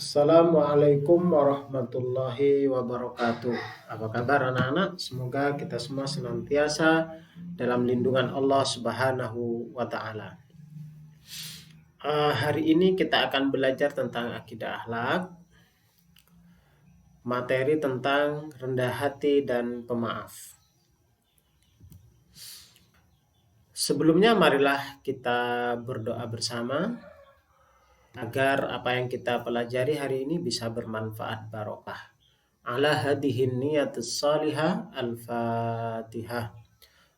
Assalamualaikum warahmatullahi wabarakatuh. Apa kabar anak-anak? Semoga kita semua senantiasa dalam lindungan Allah Subhanahu wa taala. Hari ini kita akan belajar tentang akidah akhlak, materi tentang rendah hati dan pemaaf. Sebelumnya marilah kita berdoa bersama agar apa yang kita pelajari hari ini bisa bermanfaat barokah. Ala hadihin niyatus salihah. Al-Fatihah.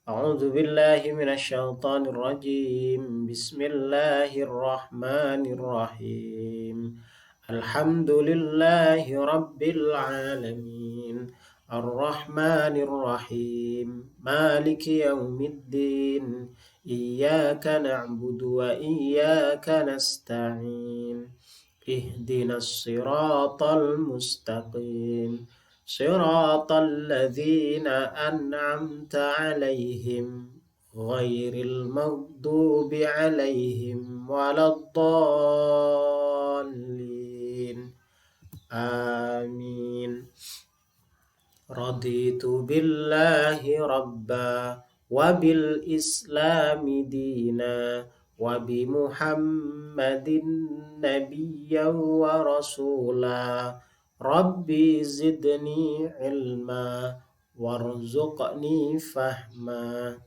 A'udzu billahi minasyaitonir rajim. Bismillahirrahmanirrahim. Alhamdulillahi rabbil alamin. Ar-Rahmanir Rahim. Maliki yaumiddin. Iyyaka na'budu wa iyyaka nasta'in. Ihdinas siratal mustaqim. Siratal ladzina an'amta 'alaihim ghairil maghdubi 'alaihim waladdallin. Amin. Raditu billahi rabba wa bil islami dina wa bi Muhammadin nabiyyan wa rasula. Rabbi zidni ilma warzuqni fahma.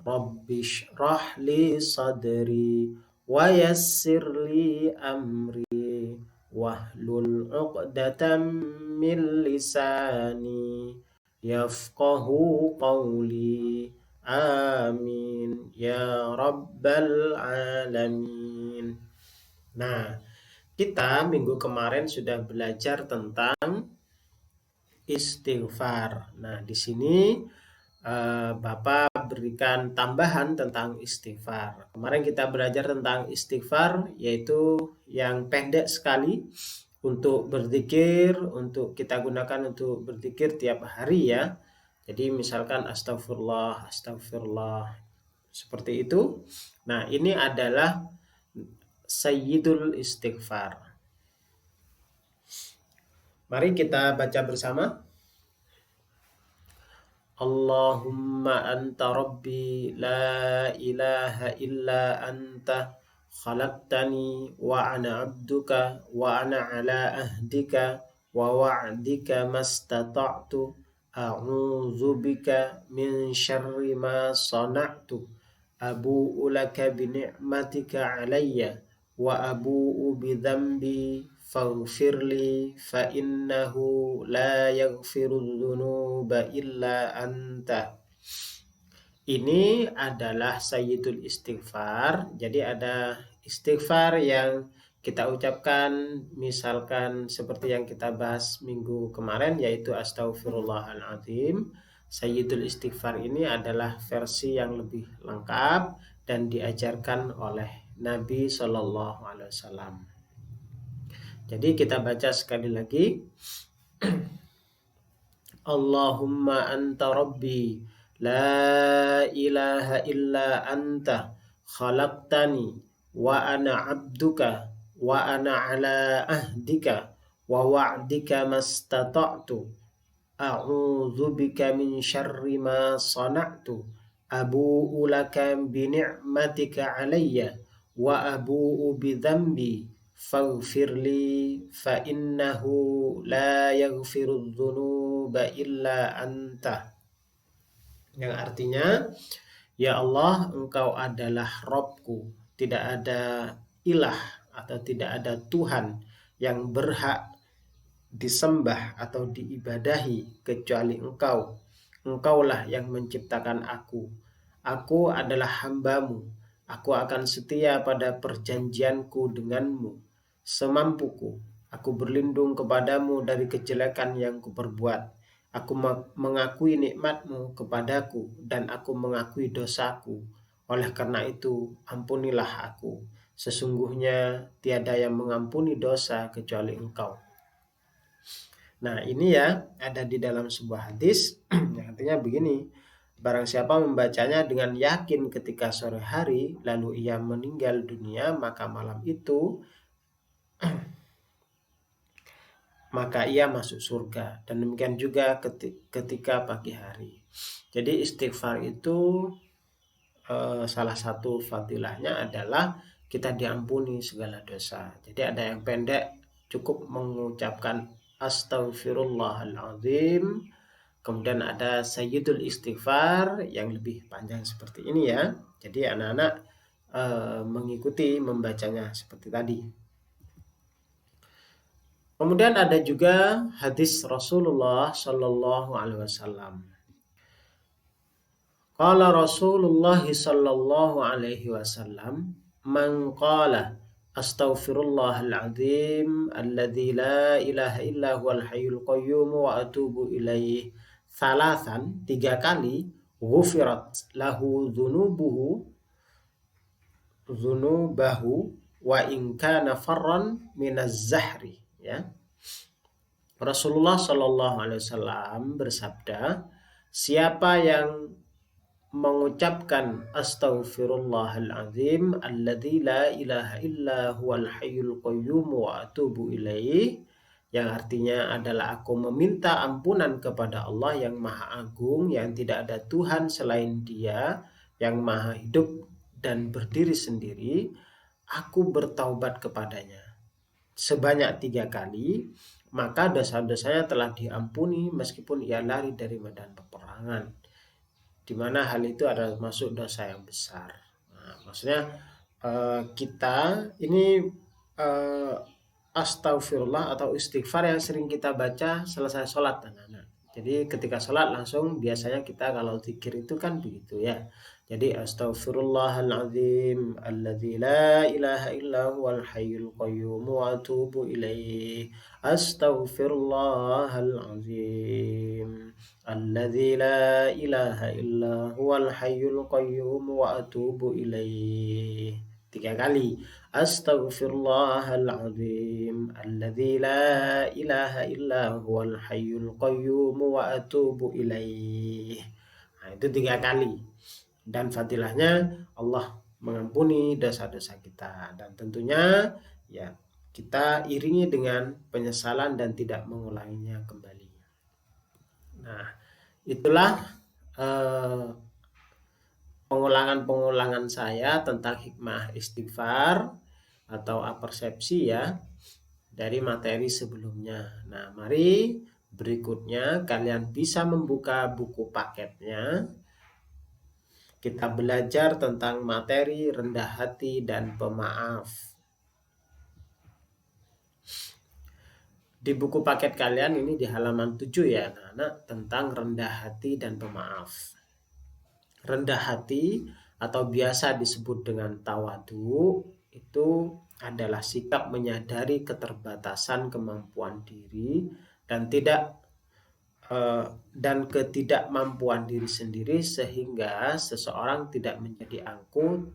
Rabbi shrah li sadri wa yassir li amri wahlul 'uqdatam min lisani yafqahu qawli. Amin ya rabbal alamin. Nah, kita minggu kemarin sudah belajar tentang istighfar. Nah, di sini Bapak berikan tambahan tentang istighfar. Kemarin kita belajar tentang istighfar, yaitu yang pendek sekali untuk berzikir, untuk kita gunakan untuk berzikir tiap hari ya. Jadi misalkan astagfirullah, astagfirullah, seperti itu. Nah, ini adalah Sayyidul Istighfar. Mari kita baca bersama. Allahumma anta rabbi la ilaha illa anta khalaqtani wa ana abduka wa ana ala ahdika wa wa'dika mastata'tu a'udzu bika min syarri ma sana'tu abu'u laka bi ni'matika 'alayya wa abu'u bi dzambi faghfirli fa innahu la yaghfiru dzunuba illa anta. Ini adalah Sayyidul Istighfar. Jadi ada istighfar yang kita ucapkan misalkan seperti yang kita bahas minggu kemarin, yaitu Astaghfirullahaladzim. Sayyidul Istighfar ini adalah versi yang lebih lengkap dan diajarkan oleh Nabi Shallallahu Alaihi Wasallam. Jadi kita baca sekali lagi. Allahumma anta rabbi la ilaha illa anta khalaqtani wa ana abduka wa ana ala ahdika wa wa'dika mastata'tu a'udzu bika min syarri ma sana'tu abu'u laka bi ni'matika 'alayya wa abu'u bi dzambi faghfirli fa innahu la yaghfiru dzunuba illa anta. Yang artinya, ya Allah, engkau adalah Robku, tidak ada ilah atau tidak ada Tuhan yang berhak disembah atau diibadahi kecuali engkau. Engkaulah yang menciptakan aku. Aku adalah hambamu. Aku akan setia pada perjanjianku denganmu. Semampuku, aku berlindung kepadamu dari kejelekan yang kuperbuat. Aku mengakui nikmatmu kepadaku dan aku mengakui dosaku. Oleh karena itu, ampunilah aku. Sesungguhnya tiada yang mengampuni dosa kecuali engkau. Nah, ini ya ada di dalam sebuah hadis yang artinya begini. Barang siapa membacanya dengan yakin ketika sore hari, lalu ia meninggal dunia, maka malam itu maka ia masuk surga. Dan demikian juga ketika pagi hari. Jadi istighfar itu salah satu fadilahnya adalah kita diampuni segala dosa. Jadi ada yang pendek, cukup mengucapkan astaghfirullahaladzim. Kemudian ada sayyidul istighfar yang lebih panjang seperti ini ya. Jadi anak-anak mengikuti membacanya seperti tadi. Kemudian ada juga hadis Rasulullah Shallallahu Alaihi Wasallam. Qala Rasulullah Shallallahu Alaihi Wasallam, man qala astaghfirullahaladzim alladzi la ilaha illa huwal hayyul qayyum wa atubu ilaih salasan, 3 kali, ghufirat lahu dzunubahu wa in kana farran minaz zahri. Ya. Rasulullah Shallallahu Alaihi Wasallam bersabda, siapa yang mengucapkan astaghfirullahaladzim alladzi la ilaha illa huwal hayyul qayyum wa atubu ilaih, yang artinya adalah aku meminta ampunan kepada Allah yang maha agung, yang tidak ada Tuhan selain Dia, yang maha hidup dan berdiri sendiri, aku bertaubat kepadanya sebanyak 3 kali, maka dosa-dosanya telah diampuni meskipun ia lari dari medan peperangan, di mana hal itu adalah masuk dosa yang besar. Nah, maksudnya kita ini astaghfirullah atau istighfar yang sering kita baca selesai sholat, anak-anak. Jadi ketika sholat langsung biasanya kita kalau zikir itu kan begitu ya. Jadi astaghfirullahaladzim alladzi la ilaha illa huwal hayyul qayyum wa atubu ilaih. Astaghfirullahaladzim alladzi la ilaha illa huwal hayyul qayyum wa atubu ilaih. 3 kali. Astaghfirullahaladzim alladzi la ilaha illa huwal hayyul qayyum wa atubu ilaih. Nah, itu 3 kali. Dan fadilahnya Allah mengampuni dosa-dosa kita. Dan tentunya ya kita iringi dengan penyesalan dan tidak mengulanginya kembali. Nah, itulah pengulangan saya tentang hikmah istighfar atau apersepsi ya dari materi sebelumnya. Nah, mari berikutnya kalian bisa membuka buku paketnya. Kita belajar tentang materi rendah hati dan pemaaf. Di buku paket kalian ini di halaman 7 ya anak-anak, tentang rendah hati dan pemaaf. Rendah hati atau biasa disebut dengan tawadu itu adalah sikap menyadari keterbatasan kemampuan diri dan ketidakmampuan diri sendiri, sehingga seseorang tidak menjadi angkuh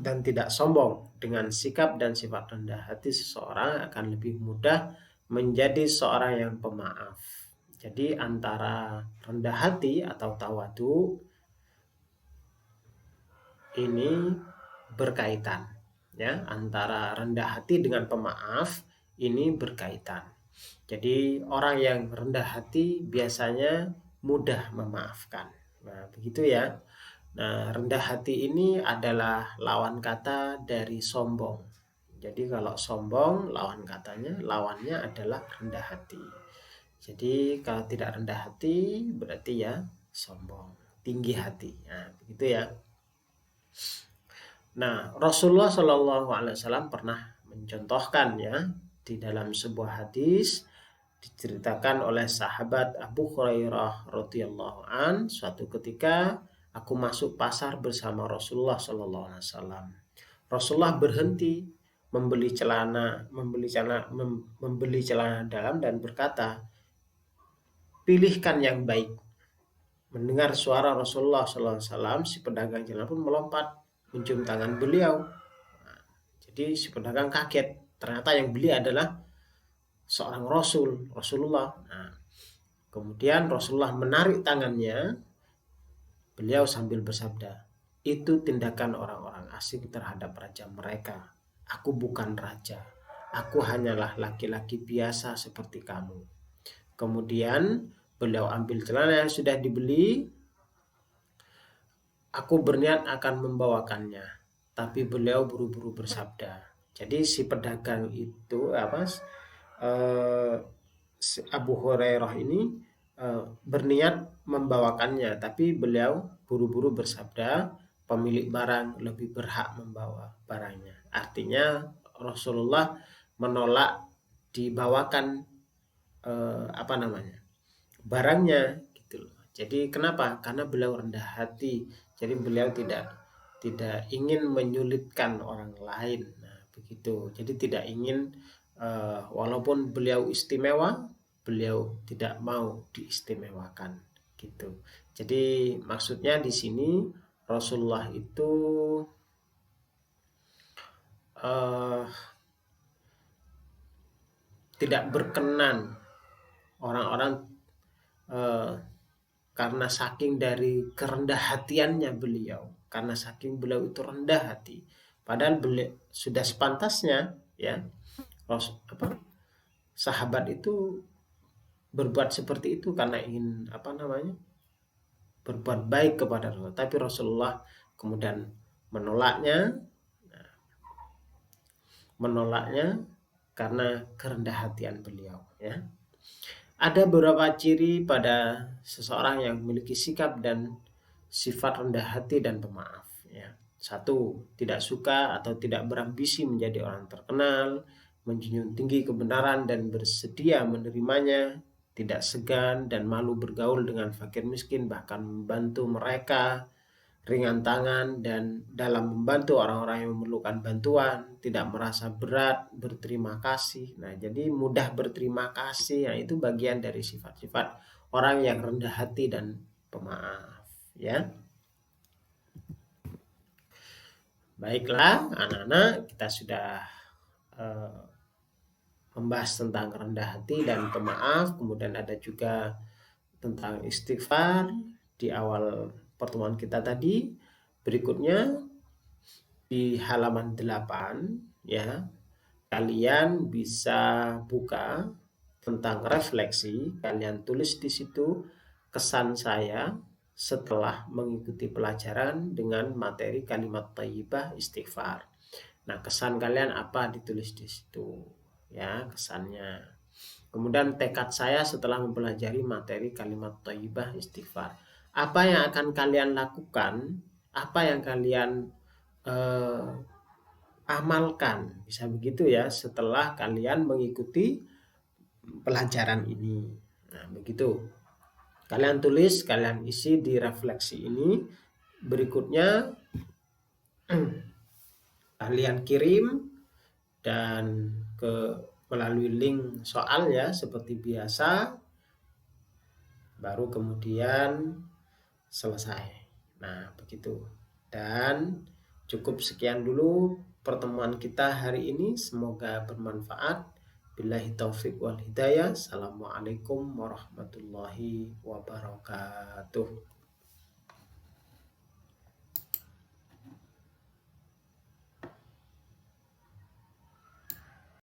dan tidak sombong. Dengan sikap dan sifat rendah hati, seseorang akan lebih mudah menjadi seorang yang pemaaf. Jadi antara rendah hati atau tawadu ini berkaitan ya, antara rendah hati dengan pemaaf ini berkaitan. Jadi orang yang rendah hati biasanya mudah memaafkan. Nah, begitu ya. Nah, rendah hati ini adalah lawan kata dari sombong. Jadi kalau sombong lawannya adalah rendah hati. Jadi kalau tidak rendah hati berarti ya sombong, tinggi hati. Nah, begitu ya. Nah, Rasulullah Shallallahu Alaihi Wasallam pernah mencontohkan ya di dalam sebuah hadis diceritakan oleh sahabat Abu Hurairah radhiyallahu an, suatu ketika aku masuk pasar bersama Rasulullah Shallallahu Alaihi Wasallam. Rasulullah berhenti membeli celana dalam dan berkata, pilihkan yang baik. Mendengar suara Rasulullah Shallallahu Alaihi Wasallam, si pedagang celana pun melompat mencium tangan beliau. Nah, jadi si pedagang kaget, ternyata yang beli adalah seorang Rasulullah. Nah, kemudian Rasulullah menarik tangannya, beliau sambil bersabda, itu tindakan orang-orang asing terhadap raja mereka. Aku bukan raja. Aku hanyalah laki-laki biasa seperti kamu. Kemudian beliau ambil celana yang sudah dibeli. Aku berniat akan membawakannya. Tapi beliau buru-buru bersabda. Jadi si pedagang itu Abu Hurairah ini berniat membawakannya, tapi beliau buru-buru bersabda, pemilik barang lebih berhak membawa barangnya. Artinya Rasulullah menolak dibawakan barangnya gitu loh. Jadi kenapa? Karena beliau rendah hati. Jadi beliau tidak ingin menyulitkan orang lain. Nah, begitu. Jadi tidak ingin walaupun beliau istimewa, beliau tidak mau diistimewakan gitu. Jadi maksudnya di sini Rasulullah itu tidak berkenan orang-orang karena saking dari kerendah hatiannya beliau, karena saking beliau itu rendah hati, padahal beliau sudah sepantasnya ya sahabat itu berbuat seperti itu karena ingin berbuat baik kepada Rasulullah, tapi Rasulullah kemudian menolaknya karena kerendah hatian beliau ya. Ada beberapa ciri pada seseorang yang memiliki sikap dan sifat rendah hati dan pemaaf ya. 1, tidak suka atau tidak berambisi menjadi orang terkenal, menjunjung tinggi kebenaran dan bersedia menerimanya, tidak segan dan malu bergaul dengan fakir miskin, bahkan membantu mereka ringan tangan dan dalam membantu orang-orang yang memerlukan bantuan, tidak merasa berat, berterima kasih. Nah, jadi mudah berterima kasih, nah itu bagian dari sifat-sifat orang yang rendah hati dan pemaaf, ya. Baiklah, anak-anak, kita sudah membahas tentang rendah hati dan pemaaf, kemudian ada juga tentang istighfar di awal pertemuan kita tadi. Berikutnya di halaman 8 ya, kalian bisa buka tentang refleksi, kalian tulis di situ kesan saya setelah mengikuti pelajaran dengan materi kalimat thayyibah istighfar. Nah, kesan kalian apa, ditulis di situ ya, kesannya. Kemudian tekad saya setelah mempelajari materi kalimat thayyibah istighfar. Apa yang akan kalian lakukan? Apa yang kalian amalkan? Bisa begitu ya, setelah kalian mengikuti pelajaran ini. Nah, begitu. Kalian tulis, kalian isi di refleksi ini. Berikutnya kalian kirim dan melalui link soal ya, seperti biasa, baru kemudian selesai. Nah, begitu. Dan cukup sekian dulu pertemuan kita hari ini, semoga bermanfaat. Billahi taufik wal hidayah. Assalamualaikum warahmatullahi wabarakatuh.